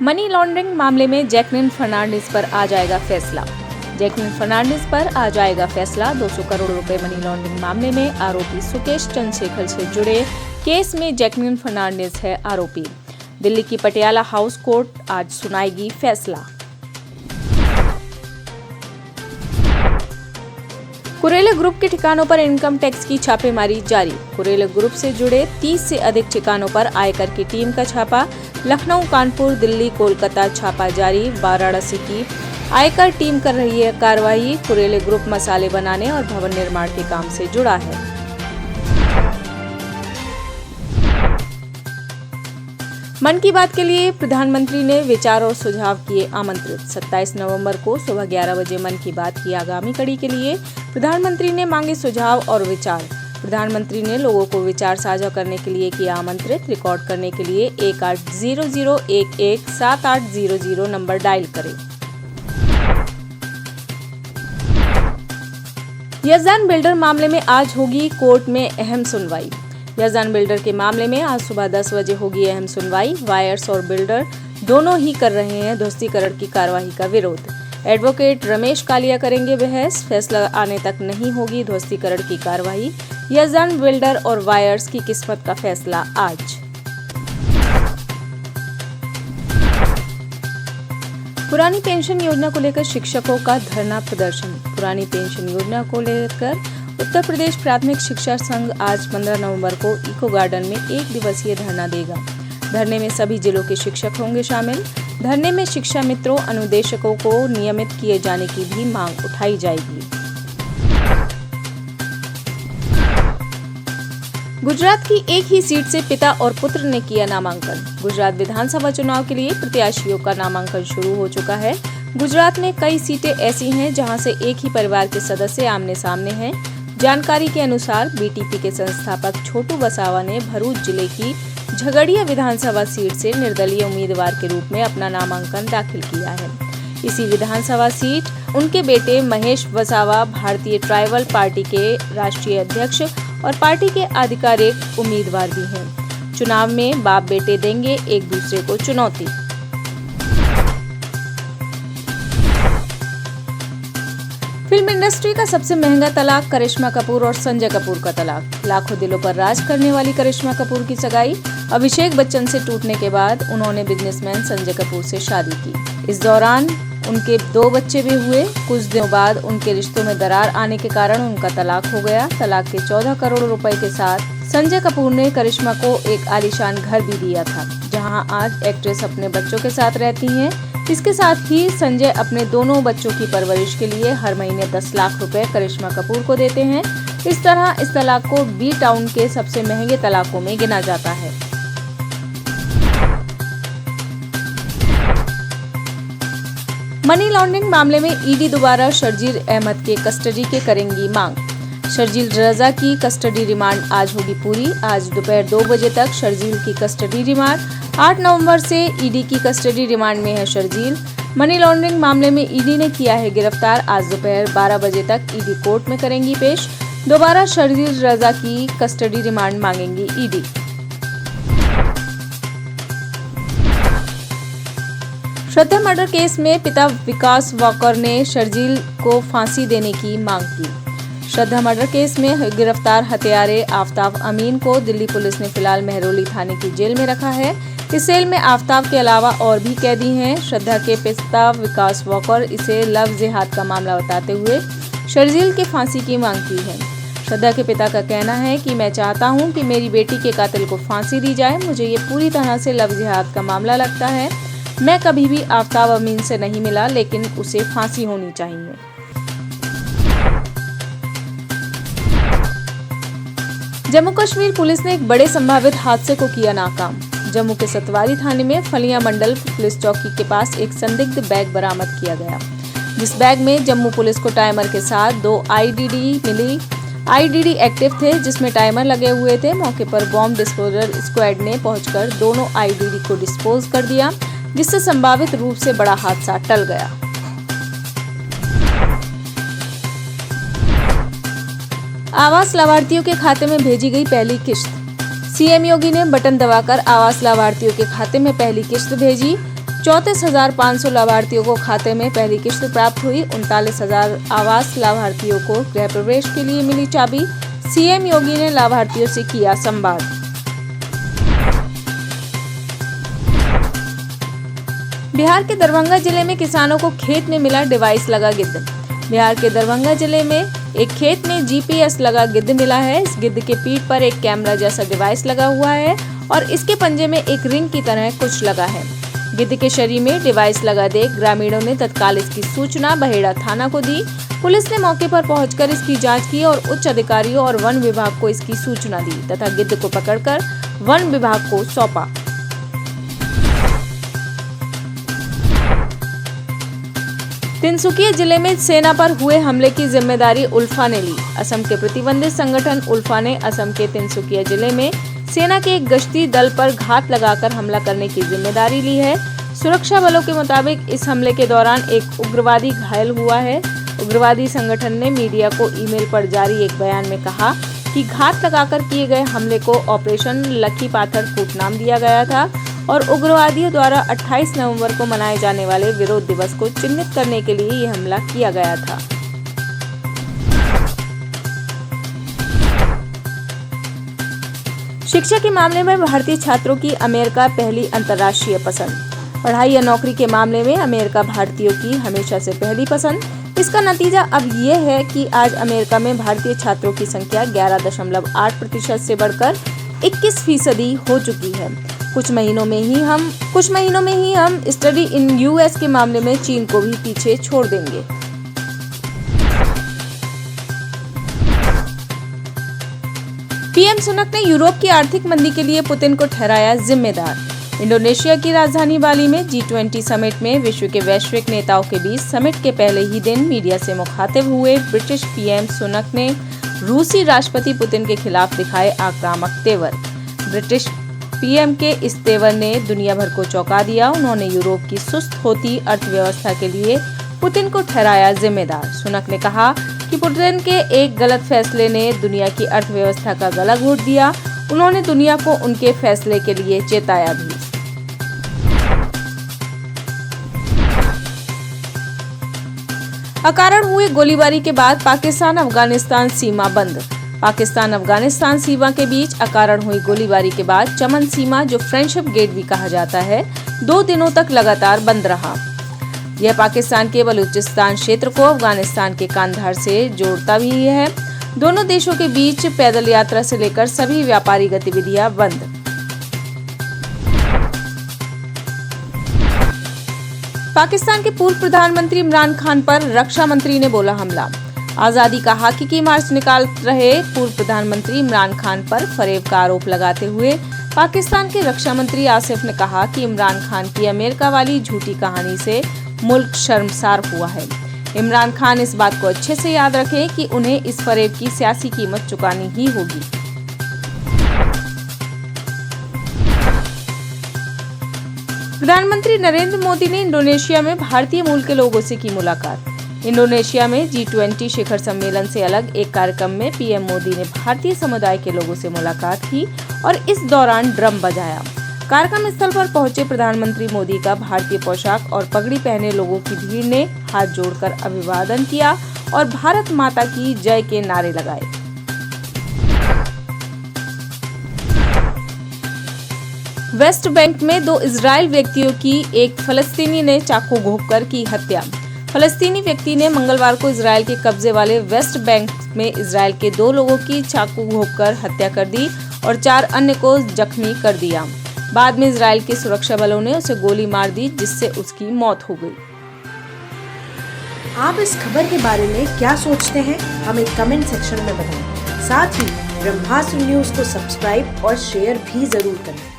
Money laundering मामले में Jacqueline Fernandes पर आ जाएगा फैसला। जैकलिन फर्नांडिस पर आ जाएगा फैसला। 200 करोड़ रुपए मनी लॉन्ड्रिंग मामले में आरोपी सुकेश चंद्रशेखर से जुड़े केस में जैकलिन फर्नांडिस है आरोपी। दिल्ली की पटियाला हाउस कोर्ट आज सुनाएगी फैसला। कुरेले ग्रुप के ठिकानों पर इनकम टैक्स की छापेमारी जारी। कुरेले ग्रुप से जुड़े 30 से अधिक ठिकानों पर आयकर की टीम का छापा। लखनऊ, कानपुर, दिल्ली, कोलकाता छापा जारी। वाराणसी की आयकर टीम कर रही है कार्रवाई। कुरेले ग्रुप मसाले बनाने और भवन निर्माण के काम से जुड़ा है। मन की बात के लिए प्रधानमंत्री ने विचार और सुझाव किए आमंत्रित। 27 नवंबर को सुबह 11 बजे मन की बात की आगामी कड़ी के लिए प्रधानमंत्री ने मांगे सुझाव और विचार। प्रधानमंत्री ने लोगों को विचार साझा करने के लिए किया आमंत्रित। रिकॉर्ड करने के लिए 1800117800 नंबर डायल करें। यजदान बिल्डर मामले में आज होगी कोर्ट में अहम सुनवाई। यजदान बिल्डर के मामले में आज सुबह 10 बजे होगी अहम सुनवाई। वायर्स और बिल्डर दोनों ही कर रहे हैं ध्वस्तीकरण की कार्रवाई का विरोध। एडवोकेट रमेश कालिया करेंगे बहस। फैसला आने तक नहीं होगी ध्वस्तीकरण की कार्रवाई। यजदान बिल्डर और वायर्स की किस्मत का फैसला आज। पुरानी पेंशन योजना को लेकर शिक्षकों का धरना प्रदर्शन। पुरानी पेंशन योजना को लेकर उत्तर प्रदेश प्राथमिक शिक्षा संघ आज 15 नवंबर को इको गार्डन में 1 दिवसीय धरना देगा। धरने में सभी जिलों के शिक्षक होंगे शामिल। धरने में शिक्षा मित्रों, अनुदेशकों को नियमित किए जाने की भी मांग उठाई जाएगी। गुजरात की एक ही सीट से पिता और पुत्र ने किया नामांकन। गुजरात विधानसभा चुनाव के लिए प्रत्याशियों का नामांकन शुरू हो चुका है। गुजरात में कई सीटें ऐसी हैं जहां से एक ही परिवार के सदस्य आमने सामने हैं। जानकारी के अनुसार बीटीपी के संस्थापक छोटू वसावा ने भरूच जिले की झगड़िया विधानसभा सीट से निर्दलीय उम्मीदवार के रूप में अपना नामांकन दाखिल किया है। इसी विधानसभा सीट उनके बेटे महेश वसावा भारतीय ट्राइबल पार्टी के राष्ट्रीय अध्यक्ष और पार्टी के आधिकारिक उम्मीदवार भी हैं। चुनाव में बाप बेटे देंगे एक दूसरे को चुनौती। फिल्म इंडस्ट्री का सबसे महंगा तलाक, करिश्मा कपूर और संजय कपूर का तलाक। लाखों दिलों पर राज करने वाली करिश्मा कपूर की सगाई अभिषेक बच्चन से टूटने के बाद उन्होंने बिजनेसमैन संजय कपूर से शादी की। इस दौरान उनके 2 बच्चे भी हुए। कुछ दिनों बाद उनके रिश्तों में दरार आने के कारण उनका तलाक हो गया। तलाक के 14 करोड़ रुपए के साथ संजय कपूर ने करिश्मा को एक आलीशान घर भी दिया था, जहां आज एक्ट्रेस अपने बच्चों के साथ रहती हैं। इसके साथ ही संजय अपने दोनों बच्चों की परवरिश के लिए हर महीने 10 लाख रुपए करिश्मा कपूर को देते हैं। इस तरह इस तलाक को बी टाउन के सबसे महंगे तलाकों में गिना जाता है। मनी लॉन्ड्रिंग मामले में ईडी दोबारा शर्जील अहमद के कस्टडी के करेंगी मांग। शर्जील रजा की कस्टडी रिमांड आज होगी पूरी। आज दोपहर 2 बजे तक शर्जील की कस्टडी रिमांड। 8 नवंबर से ईडी की कस्टडी रिमांड में है शर्जील। मनी लॉन्ड्रिंग मामले में ईडी ने किया है गिरफ्तार। आज दोपहर 12 बजे तक ईडी कोर्ट में करेंगी पेश। दोबारा शर्जील रजा की कस्टडी रिमांड मांगेंगी ईडी। श्रद्धा मर्डर केस में पिता विकास वॉकर ने शर्जील को फांसी देने की मांग की। श्रद्धा मर्डर केस में गिरफ्तार हत्यारे आफताब अमीन को दिल्ली पुलिस ने फिलहाल मेहरौली थाने की जेल में रखा है। इस सेल में आफताब के अलावा और भी कैदी हैं। श्रद्धा के पिता विकास वॉकर इसे लव जिहाद का मामला बताते हुए शर्जील के फांसी की मांग की है। श्रद्धा के पिता का कहना है कि मैं चाहता हूं कि मेरी बेटी के कातिल को फांसी दी जाए। मुझे ये पूरी तरह से लव जिहाद का मामला लगता है। मैं कभी भी आफताब अमीन से नहीं मिला, लेकिन उसे फांसी होनी चाहिए। जम्मू कश्मीर पुलिस ने एक बड़े संभावित हादसे को किया नाकाम। जम्मू के सतवारी थाने में फलिया मंडल पुलिस चौकी के पास एक संदिग्ध बैग बरामद किया गया, जिस बैग में जम्मू पुलिस को टाइमर के साथ 2 आईडीडी मिली। आईडीडी एक्टिव थे, जिसमें टाइमर लगे हुए थे। मौके पर बॉम्ब डिस्पोजल स्क्वाड ने पहुंचकर दोनों आईडीडी को डिस्पोज कर दिया, जिससे संभावित रूप से बड़ा हादसा टल गया। आवास लाभार्थियों के खाते में भेजी गई पहली किश्त। सीएम योगी ने बटन दबाकर आवास लाभार्थियों के खाते में पहली किश्त भेजी। 34,500 लाभार्थियों को खाते में पहली किश्त प्राप्त हुई। 39,000 आवास लाभार्थियों को गृह प्रवेश के लिए मिली चाबी। सीएम योगी ने लाभार्थियों से किया संवाद। बिहार के दरभंगा जिले में किसानों को खेत में मिला डिवाइस लगा गिद्ध। बिहार के दरभंगा जिले में एक खेत में जीपीएस लगा गिद्ध मिला है। इस गिद्ध के पीठ पर एक कैमरा जैसा डिवाइस लगा हुआ है और इसके पंजे में एक रिंग की तरह कुछ लगा है। गिद्ध के शरीर में डिवाइस लगा देख ग्रामीणों ने तत्काल इसकी सूचना बहेड़ा थाना को दी। पुलिस ने मौके पर पहुंचकर इसकी जांच की और उच्च अधिकारियों और वन विभाग को इसकी सूचना दी तथा गिद्ध को पकड़कर वन विभाग को सौंपा। तिनसुकिया जिले में सेना पर हुए हमले की जिम्मेदारी उल्फा ने ली। असम के प्रतिबंधित संगठन उल्फा ने असम के तिनसुकिया जिले में सेना के एक गश्ती दल पर घात लगाकर हमला करने की जिम्मेदारी ली है। सुरक्षा बलों के मुताबिक इस हमले के दौरान एक उग्रवादी घायल हुआ है। उग्रवादी संगठन ने मीडिया को ईमेल पर जारी एक बयान में कहा कि घात लगाकर किए गए हमले को ऑपरेशन लखी पाथर कूट नाम दिया गया था और उग्रवादियों द्वारा 28 नवंबर को मनाए जाने वाले विरोध दिवस को चिन्हित करने के लिए यह हमला किया गया था। शिक्षा के मामले में भारतीय छात्रों की अमेरिका पहली अंतर्राष्ट्रीय पसंद। पढ़ाई या नौकरी के मामले में अमेरिका भारतीयों की हमेशा से पहली पसंद। इसका नतीजा अब ये है कि आज अमेरिका में भारतीय छात्रों की संख्या 11.8% से बढ़कर 21% हो चुकी है। कुछ महीनों में ही हम स्टडी इन यूएस के मामले में चीन को भी पीछे छोड़ देंगे। पीएम सुनक ने यूरोप की आर्थिक मंदी के लिए पुतिन को ठहराया जिम्मेदार। इंडोनेशिया की राजधानी बाली में G20 समिट में विश्व के वैश्विक नेताओं के बीच समिट के पहले ही दिन मीडिया से मुखातिब हुए ब्रिटिश पीएम सुनक ने रूसी राष्ट्रपति पुतिन के खिलाफ दिखाए आक्रामक तेवर। ब्रिटिश पीएम के इस तेवर ने दुनिया भर को चौंका दिया। उन्होंने यूरोप की सुस्त होती अर्थव्यवस्था के लिए पुतिन को ठहराया जिम्मेदार। सुनक ने कहा कि पुतिन के एक गलत फैसले ने दुनिया की अर्थव्यवस्था का गला घोट दिया। उन्होंने दुनिया को उनके फैसले के लिए चेताया भी। अकारण हुए गोलीबारी के बाद पाकिस्तान अफगानिस्तान सीमा बंद। पाकिस्तान अफगानिस्तान सीमा के बीच अकारण हुई गोलीबारी के बाद चमन सीमा, जो फ्रेंडशिप गेट भी कहा जाता है, 2 दिनों तक लगातार बंद रहा। यह पाकिस्तान के बलूचिस्तान क्षेत्र को अफगानिस्तान के कांधार से जोड़ता भी है। दोनों देशों के बीच पैदल यात्रा से लेकर सभी व्यापारी गतिविधियां बंद। पाकिस्तान के पूर्व प्रधानमंत्री इमरान खान पर रक्षा मंत्री ने बोला हमला। आजादी का हकीकी मार्च निकाल रहे पूर्व प्रधानमंत्री इमरान खान पर फरेब का आरोप लगाते हुए पाकिस्तान के रक्षा मंत्री आसिफ ने कहा कि इमरान खान की अमेरिका वाली झूठी कहानी से मुल्क शर्मसार हुआ है। इमरान खान इस बात को अच्छे से याद रखें कि उन्हें इस फरेब की सियासी कीमत चुकानी ही होगी। प्रधानमंत्री नरेंद्र मोदी ने इंडोनेशिया में भारतीय मूल के लोगों से की मुलाकात। इंडोनेशिया में G20 शिखर सम्मेलन से अलग एक कार्यक्रम में पीएम मोदी ने भारतीय समुदाय के लोगों से मुलाकात की और इस दौरान ड्रम बजाया। कार्यक्रम स्थल पर पहुंचे प्रधानमंत्री मोदी का भारतीय पोशाक और पगड़ी पहने लोगों की भीड़ ने हाथ जोड़कर अभिवादन किया और भारत माता की जय के नारे लगाए। वेस्ट बैंक में 2 इजरायल व्यक्तियों की एक फलस्तीनी ने चाकू घोंपकर की हत्या। फलस्तीनी व्यक्ति ने मंगलवार को इजरायल के कब्जे वाले वेस्ट बैंक में इजरायल के 2 लोगों की चाकू घोंपकर हत्या कर दी और 4 अन्य को जख्मी कर दिया। बाद में इजरायल के सुरक्षा बलों ने उसे गोली मार दी, जिससे उसकी मौत हो गई। आप इस खबर के बारे में क्या सोचते हैं, हमें कमेंट सेक्शन में बताएं। साथ ही ब्रह्मास्त्र न्यूज को सब्सक्राइब और शेयर भी जरूर करें।